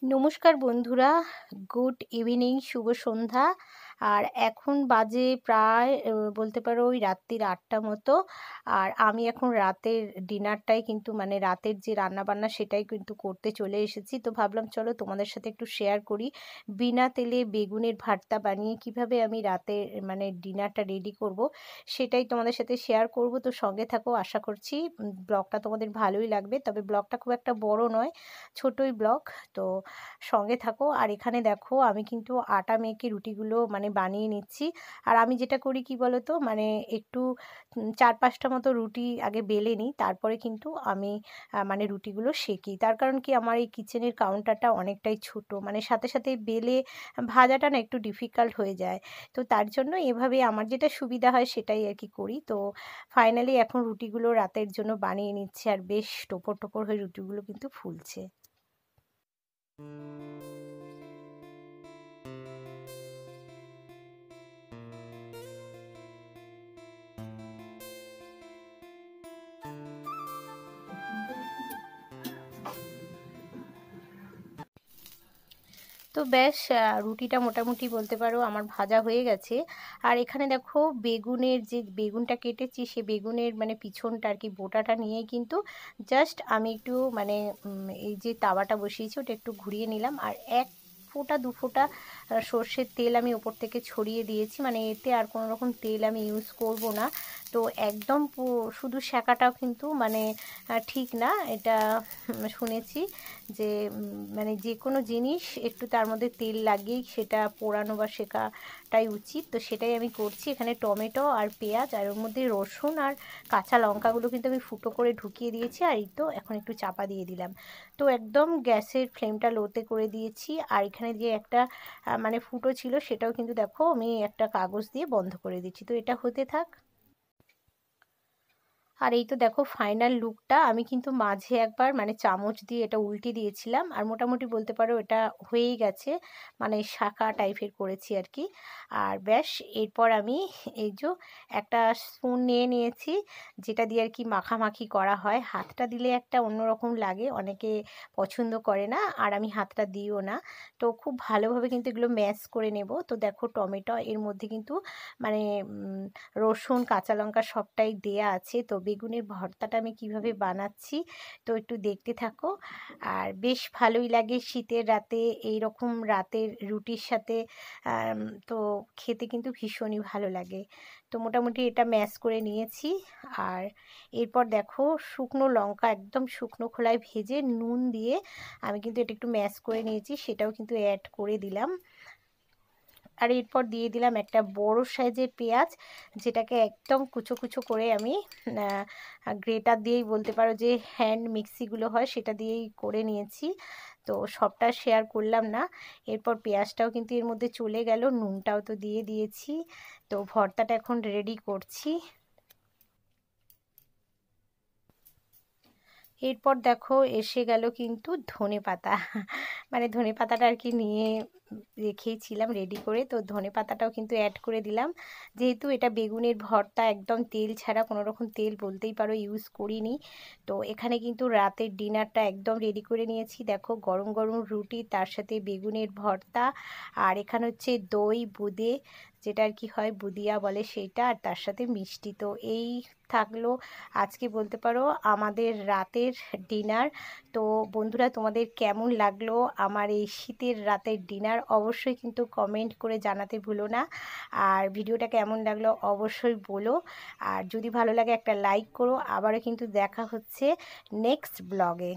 নমস্কার বন্ধুরা, good evening, শুভ সন্ধ্যা। আর এখন বাজে প্রায় বলতে পারো ওই রাত্রির ৮টা মতো। আর আমি এখন রাতের ডিনারটাই কিন্তু মানে রাতের যে রান্নাবান্না সেটাই কিন্তু করতে চলে এসেছি। তো ভাবলাম চলো তোমাদের সাথে একটু শেয়ার করি বিনা তেলে বেগুনের ভর্তা বানিয়ে কিভাবে আমি রাতের মানে ডিনারটা রেডি করব, সেটাই তোমাদের সাথে শেয়ার করব। তো সঙ্গে থাকো, আশা করছি ব্লগটা তোমাদের ভালোই লাগবে। তবে ব্লগটা খুব একটা বড় নয়, ছোটই ব্লগ। তো সঙ্গে থাকো। আর এখানে দেখো আমি কিন্তু আটা মেখে রুটিগুলো মানে বানিয়ে নিচ্ছি। আর আমি যেটা করি কি বলো তো, মানে একটু ৪-৫টা মতো রুটি আগে বেলে নিই, তারপরে কিন্তু আমি মানে রুটিগুলো সেঁকি। তার কারণ কি, আমার এই কিচেনের কাউন্টারটা অনেকটাই ছোট, মানে সাথে সাথে বেলে ভাজাটা না একটু ডিফিকাল্ট হয়ে যায়। তো তার জন্য এভাবে আমার যেটা সুবিধা হয় সেটাই আর কি করি। তো ফাইনালি এখন রুটিগুলো রাতের জন্য বানিয়ে নিচ্ছি, আর বেশ টোপর টোপর হয়ে রুটিগুলো কিন্তু ফুলছে। তো ব্যাস রুটিটা মোটামুটি বলতে পারো আমার ভাজা হয়ে গেছে। আর এখানে দেখো বেগুনের যে বেগুনটা কেটেছি, সে বেগুনের মানে পিছনটা আর কি, বোটাটা নিয়ে কিন্তু জাস্ট আমি একটু মানে এই যে তাওয়াটা বসিয়েছি ওটা একটু ঘুরিয়ে নিলাম, আর এক ফোঁটা ২ ফোঁটা সর্ষের তেল আমি ওপর থেকে ছড়িয়ে দিয়েছি। মানে এতে আর কোনো রকম তেল আমি ইউজ করব না। তো একদম শুধু সেঁকাটাও কিন্তু মানে ঠিক না। এটা শুনেছি যে মানে যে কোনো জিনিস একটু তার মধ্যে তেল লাগিয়েই সেটা পোড়ানো বা সেঁকাটাই উচিত। তো সেটাই আমি করছি। এখানে টমেটো আর পেঁয়াজ আর ওর মধ্যে রসুন আর কাঁচা লঙ্কাগুলো কিন্তু আমি ফুটো করে ঢুকিয়ে দিয়েছি। আর এই তো এখন একটু চাপা দিয়ে দিলাম। তো একদম গ্যাসের ফ্লেমটা লোতে করে দিয়েছি। আর এখানে যে একটা মানে ফুটো ছিল সেটাও কিন্তু দেখো আমি একটা কাগজ দিয়ে বন্ধ করে দিচ্ছি। তো এটা হতে থাক। আর এই তো দেখো ফাইনাল লুকটা। আমি কিন্তু মাঝে একবার মানে চামচ দিয়ে এটা উল্টে দিয়েছিলাম, আর মোটামুটি বলতে পারো এটা হয়েই গেছে, মানে শাঁখা টাইপের করেছি আর কি। আর ব্যাস এরপর আমি এই যে একটা স্পুন নিয়ে নিয়েছি, যেটা দিয়ে আর কি মাখামাখি করা হয়। হাতটা দিলে একটা অন্যরকম লাগে, অনেকে পছন্দ করে না, আর আমি হাতটা দিও না। তো খুব ভালোভাবে কিন্তু এগুলো ম্যাশ করে নেব। তো দেখো টমেটো এর মধ্যে কিন্তু মানে রসুন কাঁচা লঙ্কা সবটাই দেয়া আছে। তো বেগুনের ভর্তাটা আমি কিভাবে বানাচ্ছি তো একটু দেখতে থাকো। আর বেশ ভালোই লাগে শীতের রাতে এই রকম রাতের রুটির সাথে। তো খেতে কিন্তু ভীষণই ভালো লাগে। তো মোটামুটি এটা ম্যাশ করে নিয়েছি। আর এরপর দেখো শুকনো লঙ্কা একদম শুকনো খোলায় ভেজে নুন দিয়ে আমি কিন্তু এটা একটু ম্যাশ করে নিয়েছি, সেটাও কিন্তু অ্যাড করে দিলাম। আর এরপর দিয়ে দিলাম একটা বড় সাইজের পেঁয়াজ, যেটাকে একদম কুচো কুচো করে আমি গ্রেটার দিয়েই বলতে পারো যে হ্যান্ড মিক্সিগুলো হয় সেটা দিয়েই করে নিয়েছি। তো সবটা শেয়ার করলাম না। এরপর পেঁয়াজটাও কিন্তু এর মধ্যে চলে গেল, নুনটাও তো দিয়ে দিয়েছি। তো ভর্তাটা এখন রেডি করছি। এরপর দেখো এসে গেল কিন্তু ধনেপাতা। মানে ধনেপাতাটা আর কি নিয়ে রেখেছিলাম রেডি করে। তো ধনেপাতাটাও কিন্তু অ্যাড করে দিলাম। যেহেতু এটা বেগুনের ভর্তা, একদম তেল ছাড়া, কোনো রকম তেল বলতেই পারো ইউজ করিনি। তো এখানে কিন্তু রাতের ডিনারটা একদম রেডি করে নিয়েছি। দেখো গরম গরম রুটি, তার সাথে বেগুনের ভর্তা, আর এখানে হচ্ছে দই বুদে, যেটা আর কি হয় বুদিয়া বলে সেইটা, আর তার সাথে মিষ্টি। তো এই থাকলো আজকে বলতে পারো আমাদের রাতের ডিনার। তো বন্ধুরা, তোমাদের কেমন লাগলো আমার এই শীতের রাতের ডিনার অবশ্যই কিন্তু কমেন্ট করে জানাতে ভুলো না। আর ভিডিওটা কেমন লাগলো অবশ্যই বলো। আর যদি ভালো লাগে একটা লাইক করো। আবারও কিন্তু দেখা হচ্ছে নেক্সট ব্লগে।